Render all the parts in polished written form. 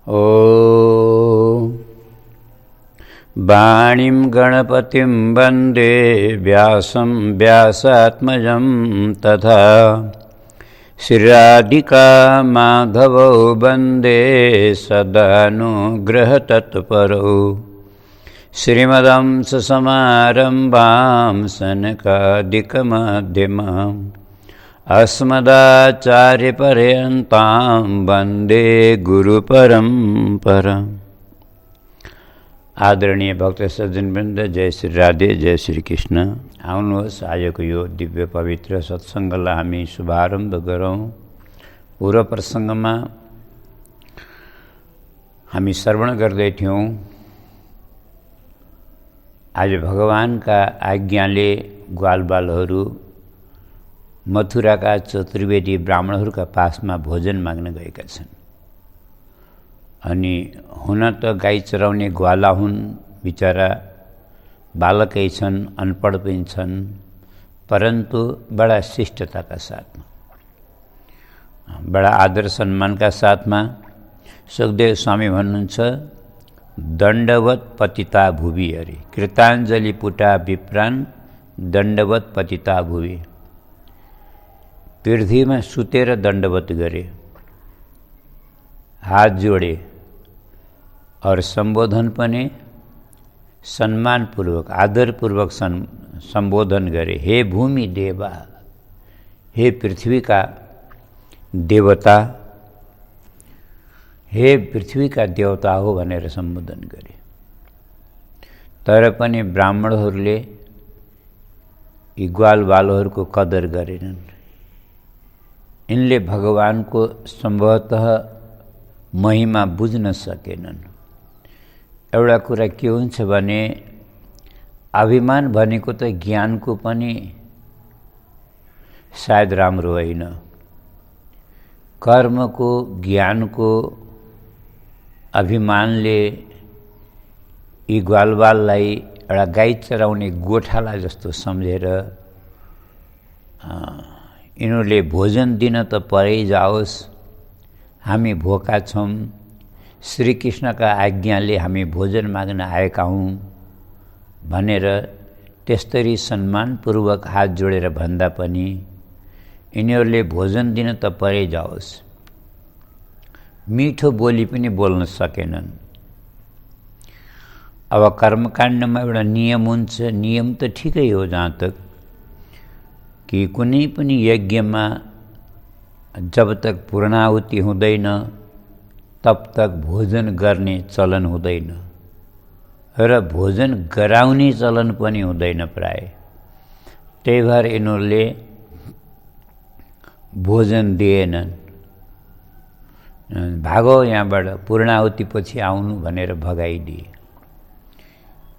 ॐ वाणीं गणपतिं वन्दे व्यासं व्यासात्मजं तथा श्रीराधिका माधवौ वन्दे सदानुग्रहतत्परौ श्रीमदंससमारम्भां सनकादिकमध्यमाम् अस्मदाचार्यपर्यन्तां वन्दे गुरुपरम्पराम्। आदरणीय भक्त सज्जनवृन्द, जय श्री राधे, जय श्री कृष्ण। आउनुहोस् आजको यो दिव्य पवित्र सत्सङ्गलाई हामी शुभारम्भ गरौँ। पूर्व प्रसङ्गमा हामी श्रवण गर्दै थियौँ। आज भगवानका आज्ञाले ग्वालबालहरू मथुराका चतुर्वेदी ब्राह्मणहरूका पासमा भोजन माग्न गएका छन्। अनि हुन त गाई चराउने ग्वाला हुन्, बिचरा बालकै छन्, अनपढ पनि छन्, परन्तु बडा शिष्टताका साथमा, बडा आदर सम्मानका साथमा सुखदेव स्वामी भन्नुहुन्छ, दण्डवत पतिता भुवि अरे कृताञ्जलि पुटा विप्रान दण्डवत पतिता भुवि। पृथ्वीमा सुतेर दण्डवत गरे, हात जोडे और सम्बोधन पनि सम्मानपूर्वक आदरपूर्वक सम्बोधन गरे। हे भूमि देवा, हे पृथ्वीका देवता, हे पृथ्वीका देवता हो भनेर सम्बोधन गरे। तर पनि ब्राह्मणहरूले यी ग्वालबालहरूको कदर गरेनन्। यिनले भगवानको सम्भवतः महिमा बुझ्न सकेनन्। एउटा कुरा के हुन्छ भने, अभिमान भनेको त ज्ञानको पनि सायद राम्रो होइन। कर्मको, ज्ञानको अभिमानले यी ग्वालबाललाई एउटा गाई चराउने गोठाला जस्तो सम्झेर यिनीहरूले भोजन दिन त परै जाओस्, हामी भोका छौँ, श्रीकृष्णका आज्ञाले हामी भोजन माग्न आएका हौँ भनेर त्यस्तरी सम्मानपूर्वक हात जोडेर भन्दा पनि यिनीहरूले भोजन दिन त परै जाओस्, मिठो बोली पनि बोल्न सकेनन्। अब कर्मकाण्डमा एउटा नियम हुन्छ। नियम त ठिकै हो जहाँ तक कि कुनै पनि यज्ञमा जब तक पूर्णाहुति हुँदैन तब तक भोजन गर्ने चलन हुँदैन र भोजन गराउने चलन पनि हुँदैन प्राय। त्यही भएर यिनीहरूले भोजन दिएनन्। भागो यहाँबाट, पूर्णाहुति पछि आउनु भनेर भगाइदिए।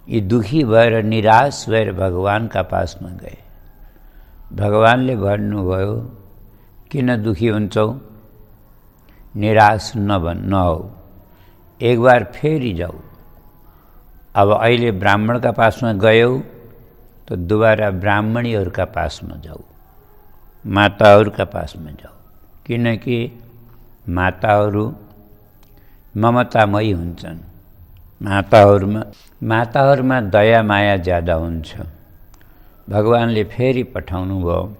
यी दुखी भएर निराश भएर भगवानका पासमा गए। भगवानले भन्नुभयो, किन दुखी हुन्छौ, निराश नहौ, एक बार फेरि जाऊ। अब अहिले ब्राह्मणका पासमा गयौ त दोबारा ब्राह्मणीहरूका पासमा जाऊ, माताहरूका पासमा जाऊ। किनकि माताहरू ममतामयी हुन्छन्। माताहरूमा दया माया ज्यादा हुन्छ। भगवानले फेरि पठाउनु भयो।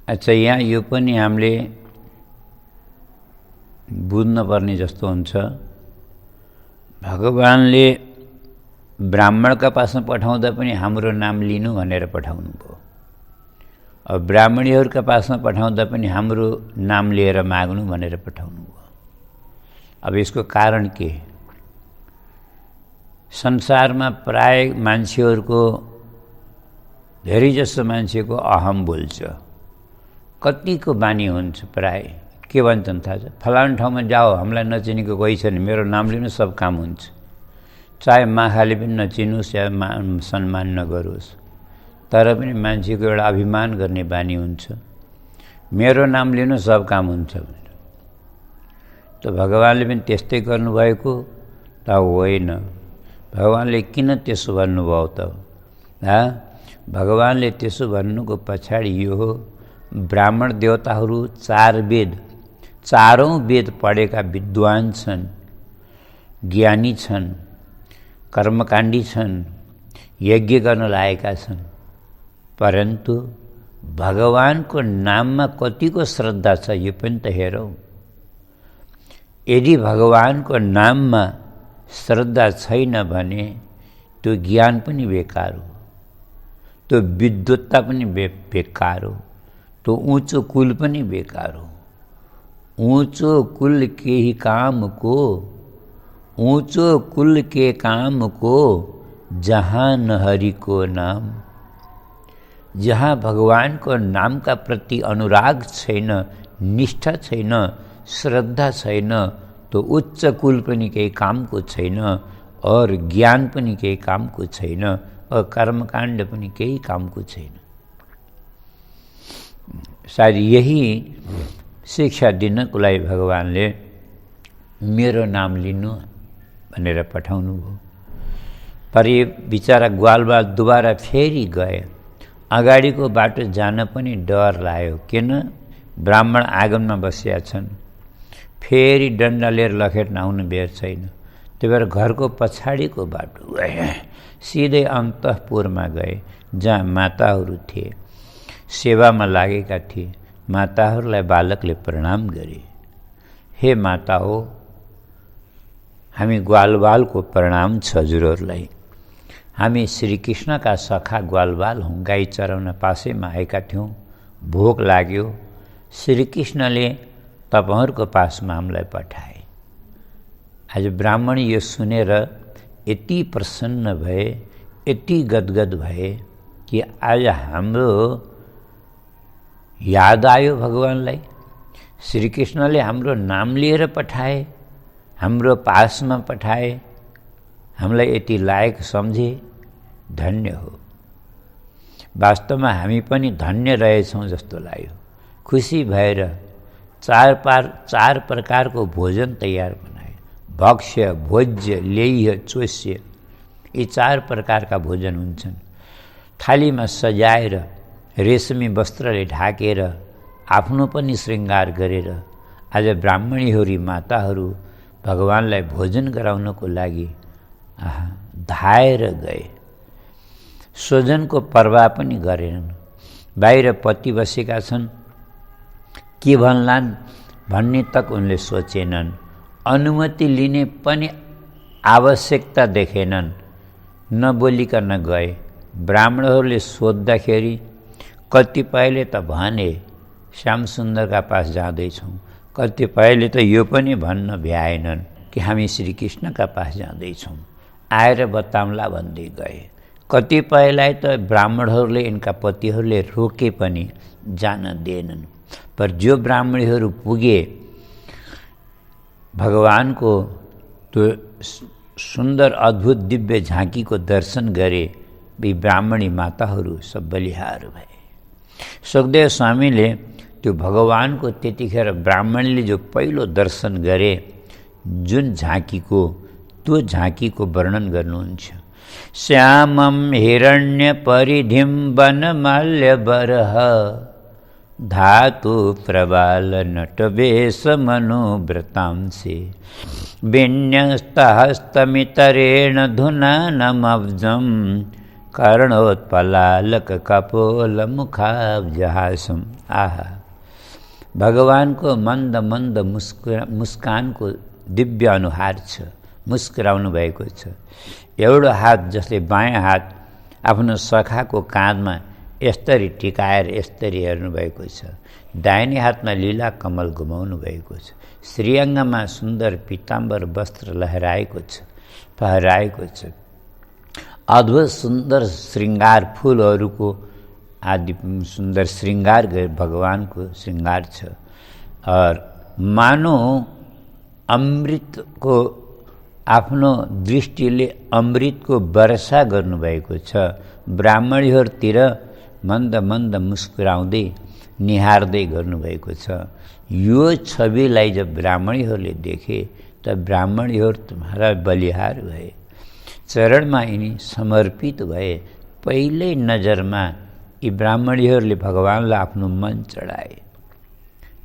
अच्छा, यहाँ यो पनि हामीले बुझ्नुपर्ने जस्तो हुन्छ। भगवानले ब्राह्मणका पासमा पठाउँदा पनि हाम्रो नाम लिनु भनेर पठाउनु भयो। अब ब्राह्मणीहरूका पासमा पठाउँदा पनि हाम्रो नाम लिएर माग्नु भनेर पठाउनु भयो। अब यसको कारण के? संसारमा प्राय मान्छेहरूको, धेरैजसो मान्छेको अहम बोल्छ। कतिको बानी हुन्छ। प्राय के भन्छन् थाहा छ? फलानु ठाउँमा जाओ, हामीलाई नचिनेको कोही छैन, मेरो नाम लिनु, सब काम हुन्छ। चाहे माखाले पनि नचिनोस् या सम्मान नगरोस्, तर पनि मान्छेको एउटा अभिमान गर्ने बानी हुन्छ। मेरो नाम लिनु, सब काम हुन्छ भनेर। त भगवानले पनि त्यस्तै गर्नुभएको त होइन। भगवानले किन त्यसो भन्नुभयो त? भगवानले त्यसो भन्नुको पछाडि यो हो, ब्राह्मण देवताहरू 4 वेद चारौं वेद पढेका विद्वान छन्, ज्ञानी छन्, कर्मकाण्डी छन्, यज्ञ गर्न लागेका छन्, परन्तु भगवानको नाममा कतिको श्रद्धा छ यो पनि त हेरौँ। यदि भगवानको नाममा श्रद्धा छैन भने त्यो ज्ञान पनि बेकार हो, त्यो विद्वत्ता पनि बेकार हो, त्यो ऊँचो कुल पनि बेकार हो। ऊँचो कुल के ही काम को, ऊँचो कुल के काम को, जहाँ न हरि को नाम। जहाँ भगवानको नामका प्रति अनुराग छैन, निष्ठा छैन, श्रद्धा छैन, तो उच्च कुल पनि केही कामको छैन, और ज्ञान पनि केही कामको छैन, और कर्मकाण्ड पनि केही कामको छैन। सायद यही शिक्षा दिनको लागि भगवानले मेरो नाम लिनु भनेर पठाउनु भयो। पर यो बिचारा ग्वालबाल दुबारा फेरि गए। अगाडिको बाटो जान पनि डर लाग्यो, किन ब्राह्मण आँगनमा बसिया छन्, फेरि डन्डा लिएर लखेट्न आउनु बेर छैन। त्यही भएर घरको पछाडिको बाटो गए, सिधै अन्तःपुरमा गए जहाँ माताहरू थिए, सेवामा लागेका थिए। माताहरूलाई बालकले प्रणाम गरे, हे माता हो, हामी ग्वालबालको प्रणाम छ हजुरहरूलाई। हामी श्रीकृष्णका सखा ग्वालबाल हौँ, गाई चराउन पासैमा आएका थियौँ, भोक लाग्यो, श्रीकृष्णले तपाईँहरूको पासमा हामीलाई पठाए। आज ब्राह्मण यो सुनेर यति प्रसन्न भए, यति गदगद भए कि आज हाम्रो याद आयो भगवानलाई। श्रीकृष्णले हाम्रो नाम लिएर पठाए, हाम्रो पासमा पठाए, हामीलाई यति लायक सम्झे, धन्य हो। वास्तवमा हामी पनि धन्य रहेछौँ जस्तो लाग्यो। खुसी भएर चार प्रकारको भोजन तयार बनाए, भक्ष्य, भोज्य, लेह्य, चोष्य, यी 4 प्रकारका भोजन हुन्छन्। थालीमा सजाएर रेशमी वस्त्रले ढाकेर आफ्नो पनि श्रृङ्गार गरेर आज ब्राह्मणीहरू माताहरू भगवानलाई भोजन गराउनको लागि धाएर गए। स्वजनको पर्वाह पनि गरेनन्। बाहिर पति बसेका छन्, के भन्लान् भन्ने तक उनले सोचेनन्। अनुमति लिने पनि आवश्यकता देखेनन्, नबोलिकन गए। ब्राह्मणहरूले सोद्धाखेरि कतिपयले त भने श्याम सुन्दरका पास जाँदैछौँ, कतिपयले त यो पनि भन्न भ्याएनन् कि हामी श्रीकृष्णका पास जाँदैछौँ, आएर बताउँला भन्दै गए। कतिपयलाई त ब्राह्मणहरूले यिनका पतिहरूले रोके पनि जान दिएनन्। पर जो ब्राह्मणीहरू पुगे, भगवानको त्यो सुन्दर अद्भुत दिव्य झाँकीको दर्शन गरे, ती ब्राह्मणी माताहरू सब बलिहार भए। सुखदेव स्वामीले त्यो भगवानको त्यतिखेर ब्राह्मणले जो पहिलो दर्शन गरे, जुन झाँकीको, त्यो झाँकीको वर्णन गर्नुहुन्छ। श्यामं हिरण्य परिधिं वनमाल्य बरह धातु प्रबाल नटवेश मनोव्रतांसे विन्यस्तहस्तमितरेण धुनानमब्जं कर्णोत्पलालक कपोल मुखाब्जहासम। आहा, भगवानको मन्द मन्द मुस्कानको दिव्य अनुहार छ, मुस्कुराउनु भएको छ। एउटा हात जसले बायाँ हात आफ्नो सखाको काँधमा यसरी टिकाएर यसरी हेर्नु भएको छ, दाहिने हातमा लीला कमल घुमाउनु भएको छ। श्रीअङ्गमा सुन्दर पीताम्बर वस्त्र लहराएको छ, फहराएको छ। अद्भुत सुन्दर श्रृङ्गार फुलहरूको आदि सुन्दर श्रृङ्गार भगवानको श्रृङ्गार छ। और मानो अमृतको आफ्नो दृष्टिले अमृतको वर्षा गर्नुभएको छ। ब्राह्मणीहरूतिर मन्द मन्द मुस्कुराउँदै निहार्दै गर्नुभएको छ। यो छविलाई जब ब्राह्मणीहरूले देखे त ब्राह्मणीहरू तुम्हारा बलिहार भए, चरणमा यिनी समर्पित भए। पहिल्यै नजरमा यी ब्राह्मणीहरूले भगवानलाई आफ्नो मन चढाए,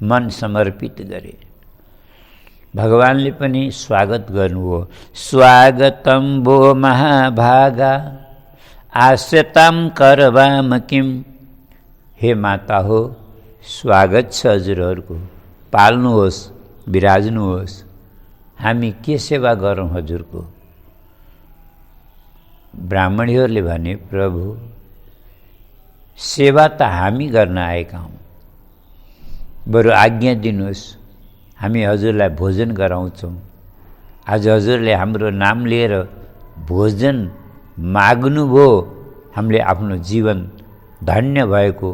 मन समर्पित गरे। भगवानले पनि स्वागत गर्नुभयो। स्वागतम भो महाभागा आश्रिताम करवाम किम। हे माता हो, स्वागत छ हजुरहरूको, पाल्नुहोस्, बिराज्नुहोस्, हामी के सेवा गरौँ हजुरको। ब्राह्मणीहरूले भने, प्रभु सेवा त हामी गर्न आएका हौँ, बरु आज्ञा दिनुहोस्, हामी हजुरलाई भोजन गराउँछौँ। आज हजुरले हाम्रो नाम लिएर भोजन माग्नुभयो, हामीले आफ्नो जीवन धन्य भएको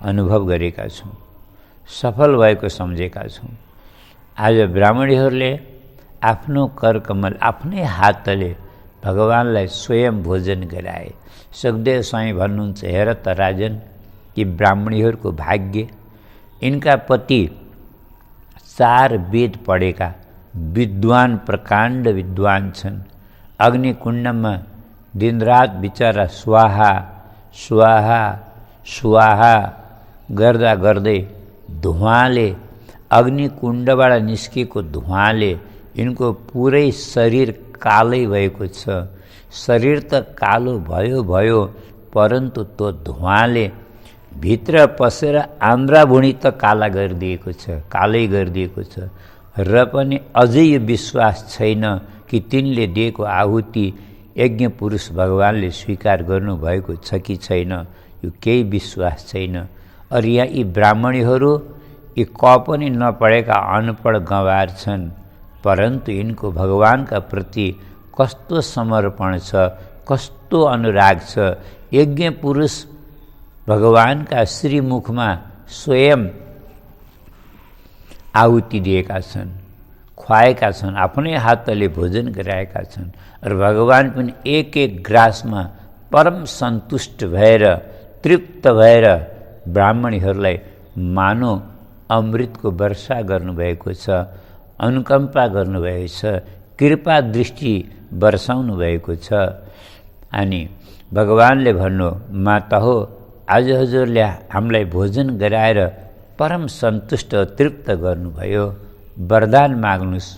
अनुभव गरेका छौँ, सफल भएको सम्झेका छौँ। आज ब्राह्मणीहरूले आफ्नो करकमल आफ्नै हातले भगवानलाई स्वयं भोजन गराए। सुखदेव स्वामी भन्नुहुन्छ, हेर त राजन, कि ब्राह्मणीहरूको भाग्य, इनका पति 4 वेद पढेका विद्वान, प्रकाण्ड विद्वान छन्। अग्निकुण्डमा दिनरात बिचरा स्वाहा स्वाहा स्वाहा गर्दा गर्दै धुवाँले, अग्निकुण्डबाट निस्केको धुवाँले यिनको पुरै शरीर कालै भएको छ। शरीर त कालो भयो भयो, परन्तु त्यो धुवाँले भित्र पसेर आन्द्राभुँडी त काला गरिदिएको छ, कालै गरिदिएको छ। र पनि अझै यो विश्वास छैन कि तिनले दिएको आहुति यज्ञ पुरुष भगवानले स्वीकार गर्नुभएको छ कि छैन, यो केही विश्वास छैन। और यहाँ यी ब्राह्मणीहरू यी क पनि नपढेका अनपढ गँवार छन्, परन्तु यिनको भगवानका प्रति कस्तो समर्पण छ, कस्तो अनुराग छ। यज्ञ पुरुष भगवानका श्रीमुखमा स्वयं आहुति दिएका छन्, खुवाएका छन्, आफ्नै हातले भोजन गराएका छन्। र भगवान पनि एक एक ग्रासमा परम सन्तुष्ट भएर, तृप्त भएर ब्राह्मणीहरूलाई मानो अमृतको वर्षा गर्नुभएको छ, अनुकम्पा गर्नुभएको छ, कृपा दृष्टि वर्षाउनु भएको छ। अनि भगवानले भन्नु, माता हो, आज हजुरले हामीलाई भोजन गराएर परम सन्तुष्ट तृप्त गर्नुभयो, वरदान माग्नुहोस्,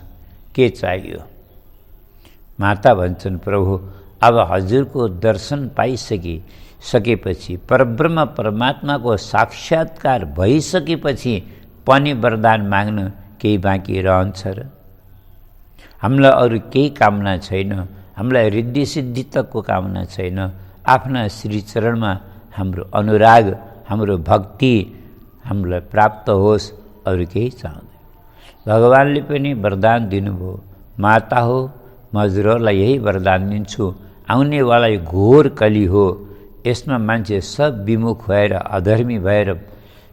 के चाहियो। माता भन्छन्, प्रभु अब हजुरको दर्शन पाइसकेपछि, परब्रह्म परमात्माको साक्षात्कार भइसकेपछि पनि वरदान माग्न केही बाँकी रहन्छ र? हामीलाई अरू केही कामना छैन, हामीलाई रिद्धि सिद्धि तकको कामना छैन। आफ्ना श्रीचरणमा हाम्रो अनुराग, हाम्रो भक्ति हामीलाई प्राप्त होस्, अरू केही चाहँदैन। भगवानले पनि वरदान दिनुभयो, माता हो, म हजुरहरूलाई यही वरदान दिन्छु। आउनेवाला यो घोर कली हो, यसमा मान्छे सब विमुख भएर, अधर्मी भएर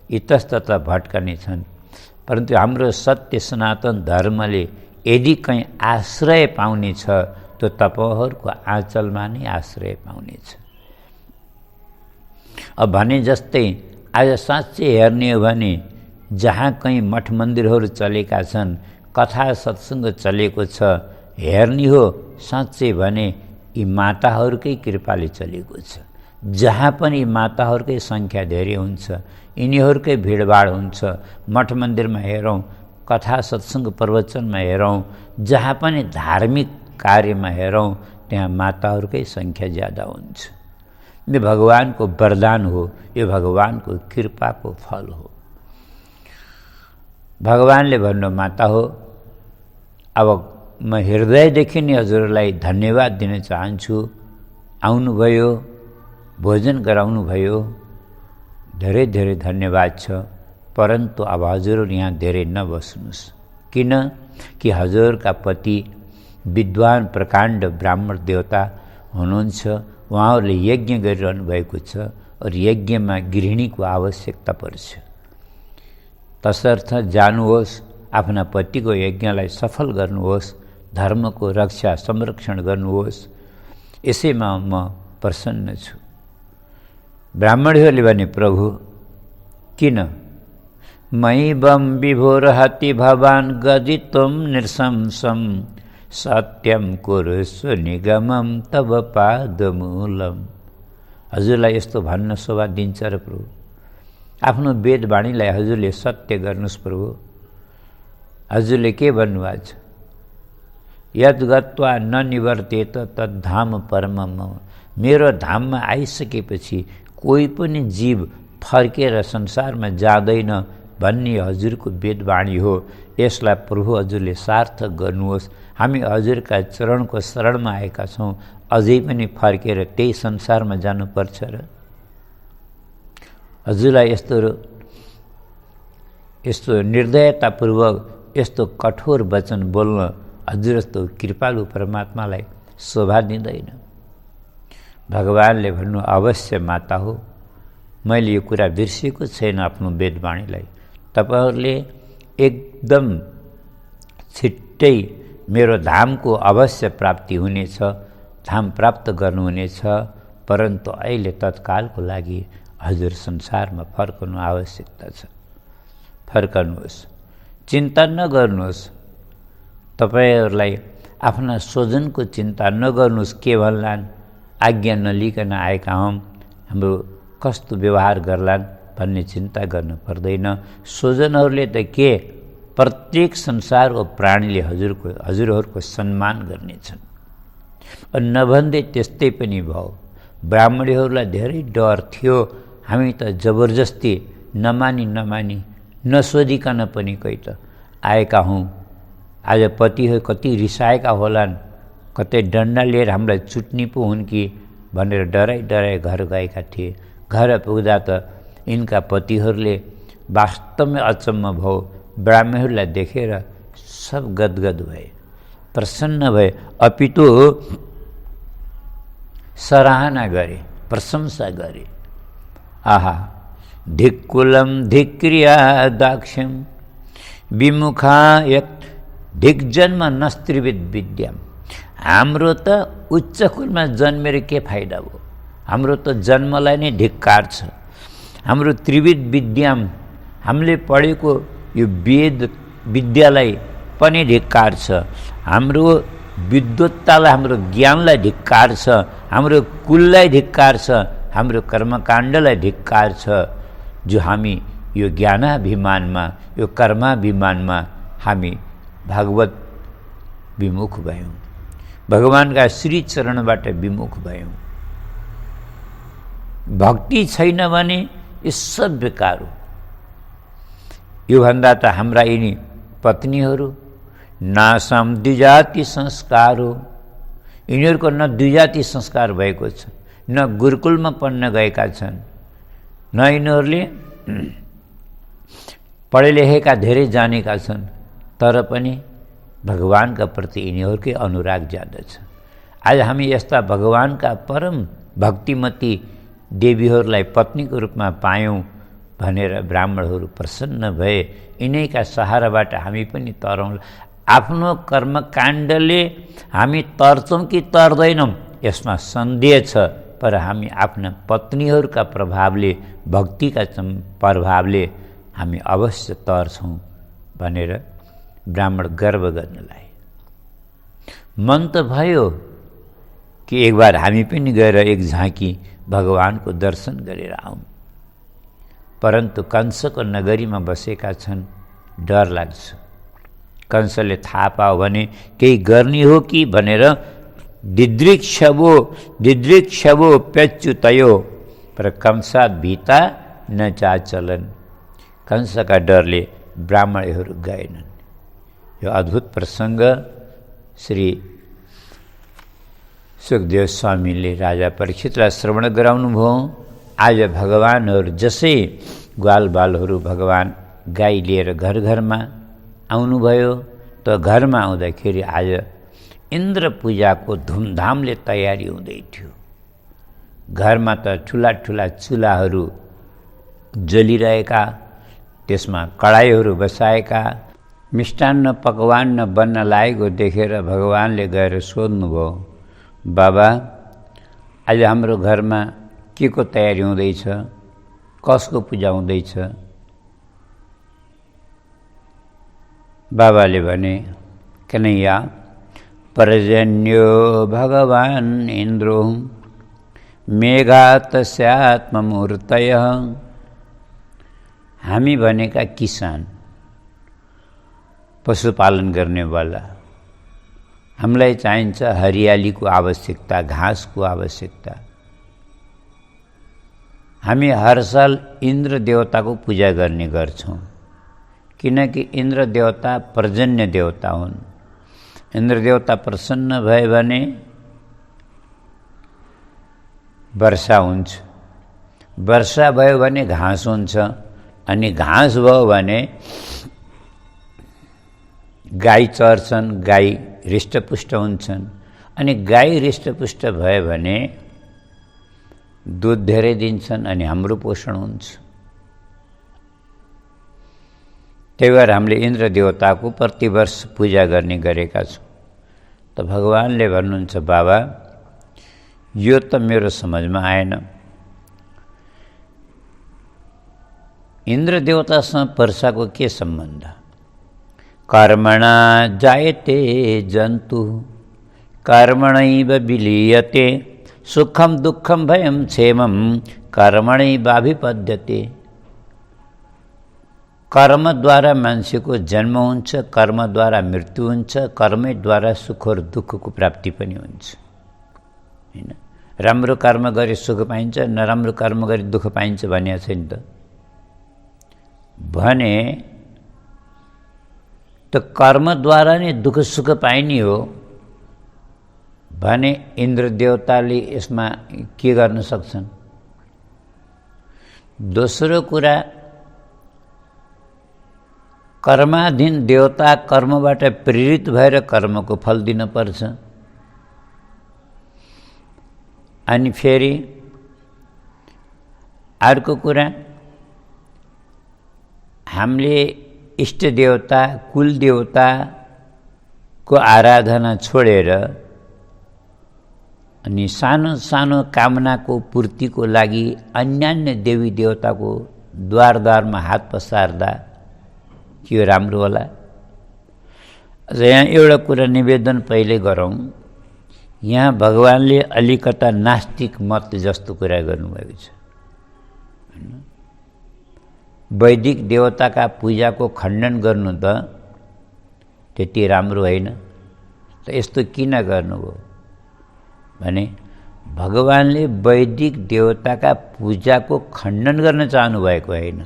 इतस्तत भट्कने छन्, परन्तु हाम्रो सत्य सनातन धर्मले यदि कहीँ आश्रय पाउने छ, त्यो तपाईँहरूको आँचलमा नै आश्रय पाउनेछ। अब भने जस्तै आज साँच्चै हेर्ने हो भने जहाँ कहीँ मठ मन्दिरहरू चलेका छन्, कथा सत्सङ्ग चलेको छ, हेर्ने हो साँच्चै भने यी माताहरूकै कृपाले चलेको छ। जहाँ पनि माताहरूकै सङ्ख्या धेरै हुन्छ, यिनीहरूकै भिडभाड हुन्छ। मठ मन्दिरमा हेरौँ, कथा सत्सङ्ग प्रवचनमा हेरौँ, जहाँ पनि धार्मिक कार्यमा हेरौँ, त्यहाँ माताहरूकै सङ्ख्या ज्यादा हुन्छ। यो भगवानको वरदान हो, यो भगवानको कृपाको फल हो। भगवानले भन्नु, माता हो, अब म हृदयदेखि नै हजुरलाई धन्यवाद दिन चाहन्छु। आउनुभयो, भोजन गराउनु भयो, धेरै धेरै धन्यवाद छ। परन्तु अब हजुर यहाँ धेरै नबस्नुहोस्, किन कि हजुरका पति विद्वान प्रकाण्ड ब्राह्मण देवता हुनुहुन्छ, उहाँहरूले यज्ञ गरिरहनु भएको छ, और यज्ञमा गृहिणीको आवश्यकता पर्छ। तसर्थ जानुहोस्, आफ्ना पतिको यज्ञलाई सफल गर्नुहोस्, धर्मको रक्षा संरक्षण गर्नुहोस्, यसैमा म प्रसन्न छु। ब्राह्मणहरूले भने, प्रभु किन? मयि बम विभोर हति भवान् गदित्वं नृशंसं सत्यं कुरुष्व निगमं तव पादमूलम। हजुरलाई यस्तो भन्न शोभा दिन्छ र प्रभु? आफ्नो वेदवाणीलाई हजुरले सत्य गर्नुहोस् प्रभु। हजुरले के भन्नुभएको छ? यद गत्वा न निवर्तेत तद्धाम परम मम। मेरो धाममा आइसकेपछि कोही पनि जीव फर्केर संसारमा जाँदैन भन्ने हजुरको वेदवाणी हो। यसलाई प्रभु हजुरले सार्थक गर्नुहोस्। हामी हजुरका चरणको शरणमा आएका छौँ, अझै पनि फर्केर त्यही संसारमा जानुपर्छ र? हजुरलाई यस्तो निर्दयतापूर्वक यस्तो कठोर वचन बोल्न हजुर जस्तो कृपालु परमात्मालाई शोभा दिँदैन। भगवानले भन्नु, अवश्य माता हो, मैले यो कुरा बिर्सेको छैन आफ्नो वेदवाणीलाई। तपाईहरूले एकदम छिट्टै मेरो धामको अवश्य प्राप्ति हुनेछ, धाम प्राप्त गर्नुहुनेछ। परन्तु अहिले तत्कालको लागि हजुर संसारमा फर्कनु आवश्यकता छ। फर्कनुहोस्, चिन्ता नगर्नुहोस्। तपाईहरूलाई आफ्ना स्वजनको चिन्ता नगर्नुहोस्। के भन्लान्? आज्ञा नलिकन आएका हौँ, हाम्रो कस्तो व्यवहार गर्लान् भन्ने चिन्ता गर्नु पर्दैन। स्वजनहरूले त के, प्रत्येक संसारको प्राणीले हजुरहरूको सम्मान गर्नेछन्। नभन्दै त्यस्तै पनि भयो। ब्राह्मणहरूलाई धेरै डर थियो। हामी त जबरजस्ती नमानी नसोधिकन पनि कोही त आएका हौँ। आज पतिहरू कति रिसाएका होलान्, कतै डन्डा लिएर हामीलाई चुट्नी पो हुन् कि भनेर डराई घर गएका थिए। घर पुग्दा त यिनका पतिहरूले वास्तवमै अचम्म भयो। ब्राह्मणहरूलाई देखेर सब गदगद भए, प्रसन्न भए, अपितु सराहना गरे, प्रशंसा गरे। आहा, धिक्कुलम धिक्रिया दाक्ष्यम विमुखा यत् धिक्जन्म नस्त्रिविद विद्याम। हाम्रो त उच्च कुलमा जन्मेर के फाइदा भयो? हाम्रो त जन्मलाई नै धिक्कार छ। हाम्रो त्रिविध विद्याम, हामीले पढेको यो वेद विद्यालाई पनि धिक्कार छ। हाम्रो विद्वत्तालाई, हाम्रो ज्ञानलाई धिक्कार छ। हाम्रो कुललाई धिक्कार छ। हाम्रो कर्मकाण्डलाई धिक्कार छ। जो हामी यो ज्ञानाभिमानमा, यो कर्माभिमानमा हामी भागवत विमुख भयौँ, भगवानका श्री चरणबाट विमुख भयौँ। भक्ति छैन भने यो सब बेकार हो। योभन्दा त हाम्रा यिनी पत्नीहरू नासम द्विजाति संस्कार हो। यिनीहरूको न द्विजाति संस्कार भएको छ, न गुरुकुलमा पढ्न गएका छन्, न यिनीहरूले पढे लेखेका धेरै जानेका छन्। तर पनि भगवानका प्रति यिनीहरूकै अनुराग ज्यादा छ। आज हामी यस्ता भगवानका परम भक्तिमती देवीहरूलाई पत्नीको रूपमा पायौँ भनेर ब्राह्मणहरू प्रसन्न भए। यिनैका सहाराबाट हामी पनि तरौँ। आफ्नो कर्मकाण्डले हामी तर्छौँ कि तर्दैनौँ यसमा सन्देह छ, पर हामी आफ्ना पत्नीहरूका प्रभावले, भक्तिका प्रभावले हामी अवश्य तर्छौँ भनेर ब्राह्मण गर्व गर्न लागे। मन त भयो कि एक बार हामी पनि गएर एक झाँकी भगवानको दर्शन गरेर आऊँ। परन्तु कंसको नगरीमा बसेका छन्, डर लाग्छ। कंसले थाहा पायो भने केही गर्ने हो कि भनेर दिदृक्षवो प्यच्युतयो, पर कंसात भीता न चाचलन। कंसका डरले ब्राह्मणहरू गएनन्। यो अद्भुत प्रसङ्ग श्री सुखदेव स्वामीले राजा परीक्षितलाई श्रवण गराउनुभयो। आज भगवानहरू जसै ग्वालबालहरू भगवान गाई लिएर घर घरमा आउनुभयो, त घरमा आउँदाखेरि आज इन्द्र पूजाको धुमधामले तयारी हुँदै थियो। घरमा त ठुला ठुला चुलाहरू जलिरहेका, त्यसमा कडाईहरू बसाएका, मिष्टान्न पकवान बन्न लागेको देखेर भगवानले गएर सोध्नुभयो, बाबा आज हाम्रो घरमा के को तयारी हुँदैछ? कसको पूजा हुँदैछ? बाबाले भने, कन्हैया पर्जन्यो भगवान् इन्द्रो मेघात् स्यात्ममूर्तयः। हामी भनेका किसान, पशुपालन गर्नेवाला। हामीलाई चाहिन्छ हरियालीको आवश्यकता, घाँसको आवश्यकता। हामी हर साल इन्द्र देवताको पूजा गर्ने गर्छौँ, किनकि इन्द्र देवता पर्जन्य देवता हुन्। इन्द्र देवता प्रसन्न भए भने वर्षा हुन्छ, वर्षा भयो भने घाँस हुन्छ, अनि घाँस भयो भने गाई चर्छन्, गाई हृष्टपुष्ट हुन्छन्, अनि गाई हृष्टपुष्ट भयो भने दुध धेरै दिन्छन् अनि हाम्रो पोषण हुन्छ। त्यही भएर हामीले इन्द्र देवताको प्रतिवर्ष पूजा गर्ने गरेका छौँ। त भगवानले भन्नुहुन्छ, बाबा यो त मेरो समझमा आएन। इन्द्र देवतासँग वर्षाको के सम्बन्ध? कर्मणा जायते जन्तु कर्मणैव विलीयते सुखम दुःखम भयम क्षेमम कर्मणैवाभिपद्यते। कर्मद्वारा मान्छेको जन्म हुन्छ, कर्मद्वारा मृत्यु हुन्छ, कर्मद्वारा सुख र दुःखको प्राप्ति पनि हुन्छ। हैन, राम्रो कर्म गरे सुख पाइन्छ, नराम्रो कर्म गरे दुःख पाइन्छ भनिएको छैन त। भने त कर्मद्वारा नै दुःख सुख पाइने हो भने इन्द्र देवताले यसमा के गर्न सक्छन्? दोस्रो कुरा, कर्माधीन देवता कर्मबाट प्रेरित भएर कर्मको फल दिन पर्छ। अनि फेरि अर्को कुरा, हामीले इष्ट देवता कुल देवताको आराधना छोडेर अनि सानो सानो कामनाको पूर्तिको लागि अन्यान्य देवी देवताको द्वारमा हात पसार्दा के राम्रो होला? यहाँ एउटा कुरा निवेदन पहिले गरौँ। यहाँ भगवानले अलिकता नास्तिक मत जस्तो कुरा गर्नुभएको छ। वैदिक देवताका पूजाको खण्डन गर्नु त त्यति राम्रो होइन। त यस्तो किन गर्नुभयो भने भगवानले वैदिक देवताका पूजाको खण्डन गर्न चाहनु भएको होइन।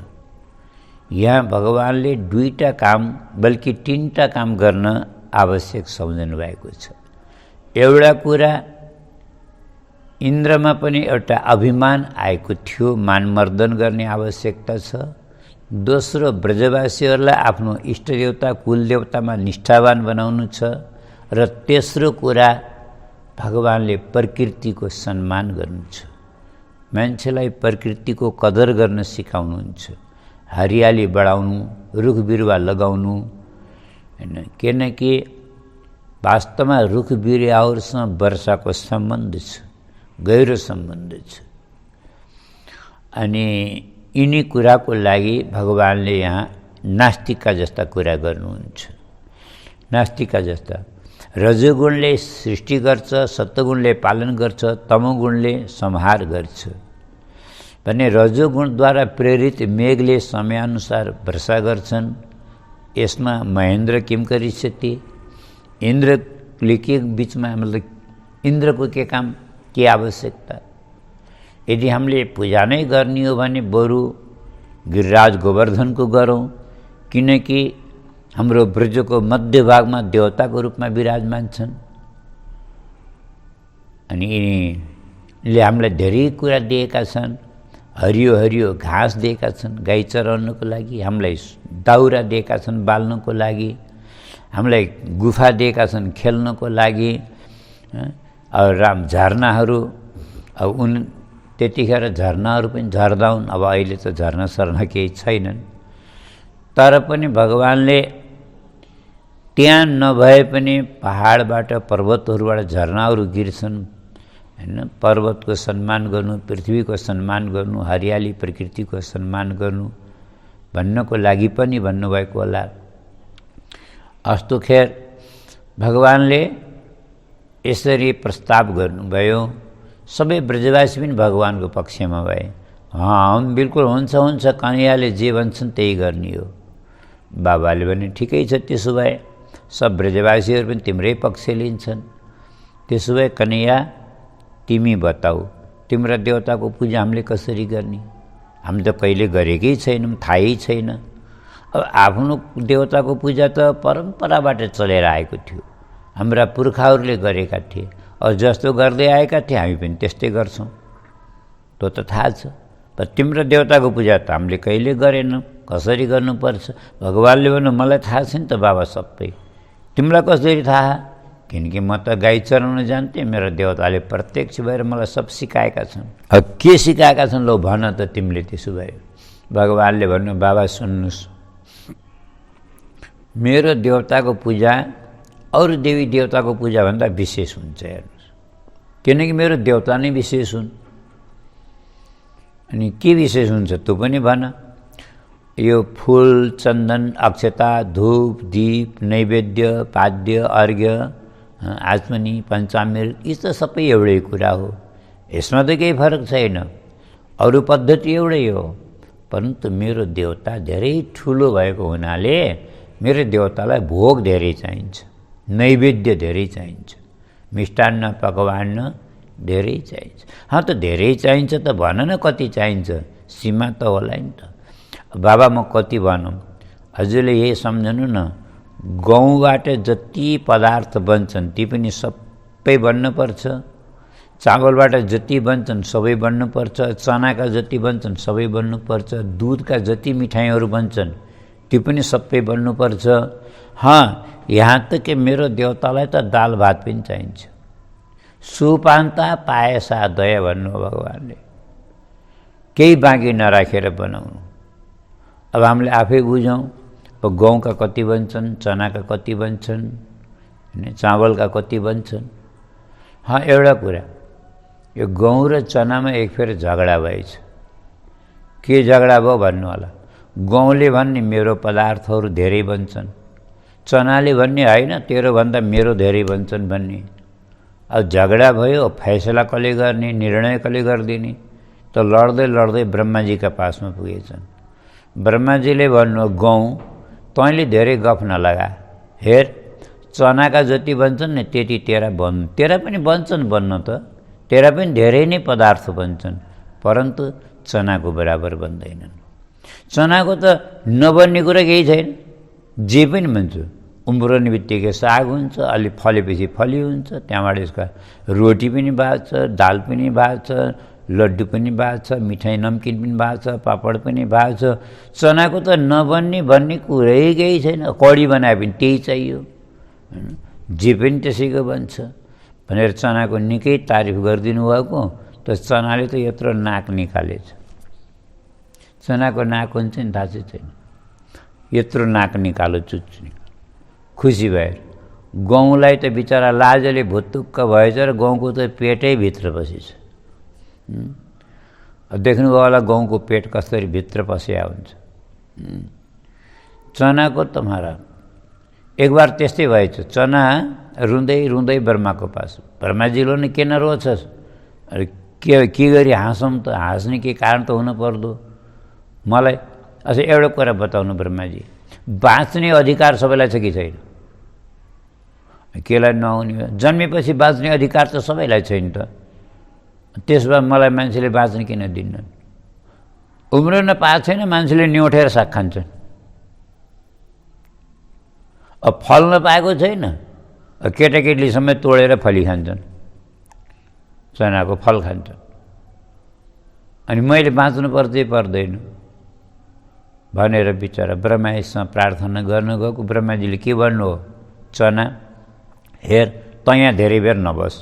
यहाँ भगवानले दुईटा काम बल्कि तीनटा काम गर्न आवश्यक सम्झनु भएको छ। एउटा कुरा, इन्द्रमा पनि एउटा अभिमान आएको थियो, मानमर्दन गर्ने आवश्यकता छ। दोस्रो, ब्रजवासीहरूलाई आफ्नो इष्टदेवता कुलदेवतामा निष्ठावान बनाउनु छ। र तेस्रो कुरा, भगवानले प्रकृतिको सम्मान गर्नु छ। मान्छेलाई प्रकृतिको कदर गर्न सिकाउनुहुन्छ, हरियाली बढाउनु, रुख बिरुवा लगाउनु। हैन, किनकि वास्तवमा रुख बिरुवाहरूसँग वर्षाको सम्बन्ध छ, गहिरो सम्बन्ध छ। अनि यिनी कुराको लागि भगवानले यहाँ नास्तिकका जस्ता कुरा गर्नुहुन्छ। नास्तिकका जस्ता, रजोगुणले सृष्टि गर्छ, सत्वगुणले पालन गर्छ, तमोगुणले संहार गर्छ भने रजोगुणद्वारा प्रेरित मेघले समयानुसार वर्षा गर्छन्। यसमा महेन्द्र किम करिष्यति? इन्द्रले के बिचमा, मतलब इन्द्रको के काम, के आवश्यकता? यदि हामीले पूजा नै गर्ने हो भने बरु गिरिराज गोवर्धनको गरौँ, किनकि हाम्रो ब्रजको मध्यभागमा देवताको रूपमा विराजमान छन्। अनि यिनीले हामीलाई धेरै कुरा दिएका छन्। हरियो हरियो घाँस दिएका छन् गाई चराउनको लागि, हामीलाई दाउरा दिएका छन् बाल्नको लागि, हामीलाई गुफा दिएका छन् खेल्नको लागि, राम झरनाहरू। अब त्यतिखेर झरनाहरू पनि झर्दा हुन्, अब अहिले त झरना सर्ना केही छैनन्। तर पनि भगवानले त्यहाँ नभए पनि पहाडबाट पर्वतहरूबाट झरनाहरू गिर्छन्। हैन, पर्वतको सम्मान गर्नु, पृथ्वीको सम्मान गर्नु, हरियाली प्रकृतिको सम्मान गर्नु भन्नको लागि पनि भन्नुभएको होला। अस्तु, खेर भगवानले यसरी प्रस्ताव गर्नुभयो। सबै ब्रजवासी पनि भगवानको पक्षमा भए। बिल्कुल हुन्छ, कन्हैयाले जे भन्छन् त्यही गर्ने हो बाबाले भने ठिकै छ, त्यसो भए सब ब्रजवासीहरू पनि तिम्रै पक्ष लिन्छन्। त्यसो भए कन्हैया तिमी बताऊ, तिम्रा देवताको पूजा हामीले कसरी गर्ने? हामी त कहिले गरेकै छैनौँ, थाहै छैन। अब आफ्नो देवताको पूजा त परम्पराबाट चलेर आएको थियो, हाम्रा पुर्खाहरूले गरेका थिए, अब जस्तो गर्दै आएका थिए हामी पनि त्यस्तै गर्छौँ, त्यो त थाहा छ। तर तिम्रो देवताको पूजा त हामीले कहिले गरेनौँ, कसरी गर्नुपर्छ? भगवान्ले भन्नु मलाई थाहा छैन त बाबा सबै, तिमीलाई कसरी थाहा? किनकि म त गाई चराउन जान्थेँ, मेरो देवताले प्रत्यक्ष भएर मलाई सब सिकाएका छन्। अब के सिकाएका छन् लौ भन त तिमीले। त्यसो भए भगवान्ले भन्नु बाबा सुन्नुहोस्, मेरो देवताको पूजा अरू देवी देवताको पूजाभन्दा विशेष हुन्छ हेर्नुहोस्, किनकि मेरो देवता नै विशेष हुन्। अनि के विशेष हुन्छ तँ पनि भन। यो फुल, चन्दन, अक्षता, धूप, दीप, नैवेद्य, पाद्य, अर्घ्य, आचमनी, पञ्चामृत, यी त सबै एउटै कुरा हो, यसमा त केही फरक छैन, अरू पद्धति एउटै हो। परन्तु मेरो देवता धेरै ठुलो भएको हुनाले मेरो देवतालाई भोग धेरै चाहिन्छ, नैवेद्य धेरै चाहिन्छ, मिष्टान्न पकवान्न धेरै चाहिन्छ। त धेरै चाहिन्छ त भन न कति चाहिन्छ, सीमा त होला नि त। बाबा म कति भनौँ, हजुरले यही सम्झनु न, गहुँबाट जति पदार्थ बन्छन् ती पनि सबै बन्नुपर्छ, चावलबाट जति बन्छन् सबै बन्नुपर्छ, चनाका जति बन्छन् सबै बन्नुपर्छ, दुधका जति मिठाईहरू बन्छन् ती पनि सबै बन्नुपर्छ। यहाँ त के मेरो देवतालाई त दाल भात पनि चाहिन्छ, सुपान्ता पाएसा दया भन्नु भगवान्ले, केही बाँकी नराखेर बनाउनु। अब हामीले आफै बुझौँ, अब गहुँका कति बन्छन्, चनाका कति बन्छन्, चावलका कति बन्छन्। एउटा कुरा, यो गहुँ र चनामा एक फेर झगडा भएछ। के झगडा भयो भन्नु होला? गहुँले भन्ने मेरो पदार्थहरू धेरै बन्छन्, चनाले भन्ने होइन तेरोभन्दा मेरो धेरै बन्छन् भन्ने। अब झगडा भयो, फैसला कसले गर्ने, निर्णय कसले गरिदिने? त लड्दै लड्दै ब्रह्माजीका पासमा पुगेछन्। ब्रह्माजीले भन्नु गहुँ तैँले धेरै गफ नलगा, हेर चनाका जति बन्छन् नि त्यति तेरा पनि बन्छन् बन्न त, तेरा पनि धेरै नै पदार्थ बन्छन्, परन्तु चनाको बराबर बन्दैनन्। चनाको त नबन्ने कुरा केही छैन, जे पनि बन्छ, उम्रने बित्तिकै साग हुन्छ, अलि फलेपछि फली हुन्छ, त्यहाँबाट यसका रोटी पनि बाँच्छ, दाल पनि बाँच्छ, लड्डु पनि बाँच्छ, मिठाई नमकिन पनि बाँच्छ, पापड पनि बाँच्छ। चनाको त नबन्ने भन्ने कुरै केही छैन, कडी बनाए पनि त्यही चाहियो, जे पनि त्यसैको बन्छ भनेर चनाको निकै तारिफ गरिदिनु भएको। त चनाले त यत्रो नाक निकालेछ, चनाको नाक हुन्छ नि थाहा छैन, यत्रो नाक निकालो चुच्ची, खुसी भएर। गहुँलाई त बिचरा लाजले भुत्तुक्क भएछ र गहुँको त पेटै भित्र पसेछ। देख्नुभयो होला गहुँको पेट कसरी भित्र पसिया हुन्छ। चनाको त महाराज एक बार त्यस्तै भएछ, चना रुँदै रुँदै ब्रह्माको पास, ब्रह्माजीले नि किन रोछस्, अरे के गरी हाँसौँ त, हाँस्ने के कारण त हुनु पर्दो मलाई। अच्छा एउटा कुरा बताउनु ब्रह्माजी, बाँच्ने अधिकार सबैलाई छ कि छैन? केलाई नहुने? जन्मेपछि बाँच्ने अधिकार त सबैलाई छैन त, त्यस भए मलाई मान्छेले बाँच्न किन दिन्नन्? उम्रन पाएको छैन, मान्छेले न्युठेर साग खान्छन्। अब फल्न पाएको छैन, केटाकेटीले समेत तोडेर फली खान्छन्, चनाको फल खान्छन्। अनि मैले बाँच्नु पर्दै पर्दैन भनेर बिचरा ब्रह्माजीसँग प्रार्थना गर्न गएको। ब्रह्माजीले के भन्नु हो, चना हेर त यहाँ धेरै बेर नबस,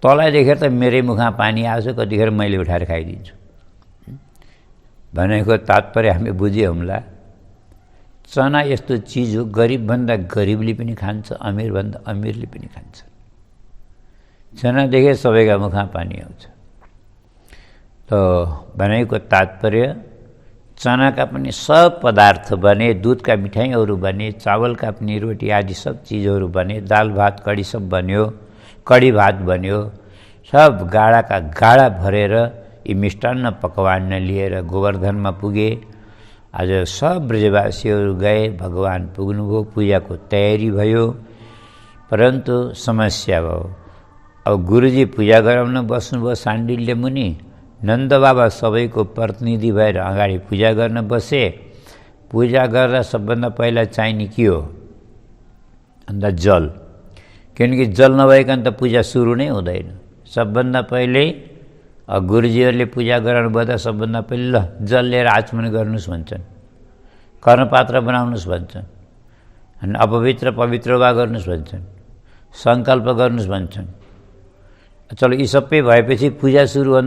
तँलाई देखेर त मेरै मुखमा पानी आउँछ, कतिखेर मैले उठाएर खाइदिन्छु भनेको तात्पर्य हामी बुझ्यौँला। चना यस्तो चिज हो, गरिबभन्दा गरिबले पनि खान्छ, अमिरभन्दा अमिरले पनि खान्छ। चना देखे सबैका मुखमा पानी आउँछ। त भनेको तात्पर्य चनाका पनि सब पदार्थ बने, दुधका मिठाईहरू बने, चावलका पनि रोटी आदि सब चिजहरू बने, दाल भात कडी सब बन्यो, कडी भात बन्यो, सब गाडाका गाडा भरेर यी मिष्टान्न पकवान लिएर गोवर्धनमा पुगे। आज सब ब्रजवासीहरू गए, भगवान पुग्नुभयो, पूजाको तयारी भयो, परन्तु समस्या भयो। अब गुरुजी पूजा गराउन बस्नुभयो सान्डिल्य मुनि, नन्द बाबा सबैको प्रतिनिधि भएर अगाडि पूजा गर्न बसे। पूजा गर्दा सबभन्दा पहिला चाहिने के हो अन्त जल, किनकि जल नभइकन त पूजा सुरु नै हुँदैन। सबभन्दा पहिले गुरुजीहरूले पूजा गराउनु पर्दा सबभन्दा पहिले ल जल लिएर आचमन गर्नुहोस् भन्छन्, कर्णपात्र बनाउनुहोस् भन्छन्, अनि अपवित्र पवित्र वा गर्नुहोस् भन्छन्, सङ्कल्प गर्नुहोस् भन्छन्। चलो यी सबै भएपछि पूजा सुरु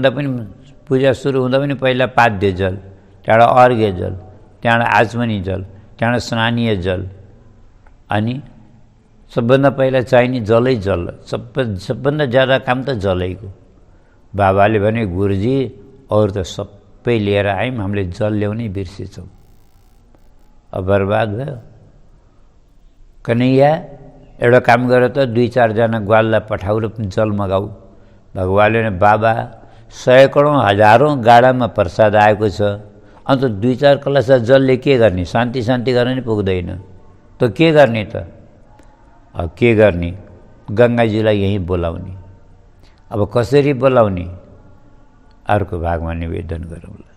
हुँदा पनि पहिला पाद्य जल, त्यहाँबाट अर्घ्य जल, त्यहाँबाट आचमनी जल, त्यहाँबाट स्नानीय जल, अनि सबभन्दा पहिला चाहिने जलै जल। सबभन्दा ज्यादा काम त जलैको। बाबाले भने गुरुजी अरू त सबै लिएर आयौँ, हामीले जल ल्याउनै बिर्सेछौँ। अब बर्बाद भयो। कन्हैया एउटा काम गर त 2-4 ग्वाललाई पठाऊ र जल मगाऊ। भगवानले भने बाबा सयकौँ हजारौँ गाडामा प्रसाद आएको छ, अन्त 2-4 कलशा जलले के गर्ने? शान्ति गर्न नि पुग्दैन। त के गर्ने त? अब के गर्ने? गङ्गाजीलाई यहीँ बोलाउने। अब कसरी बोलाउने? अर्को भागमा निवेदन गरौँला।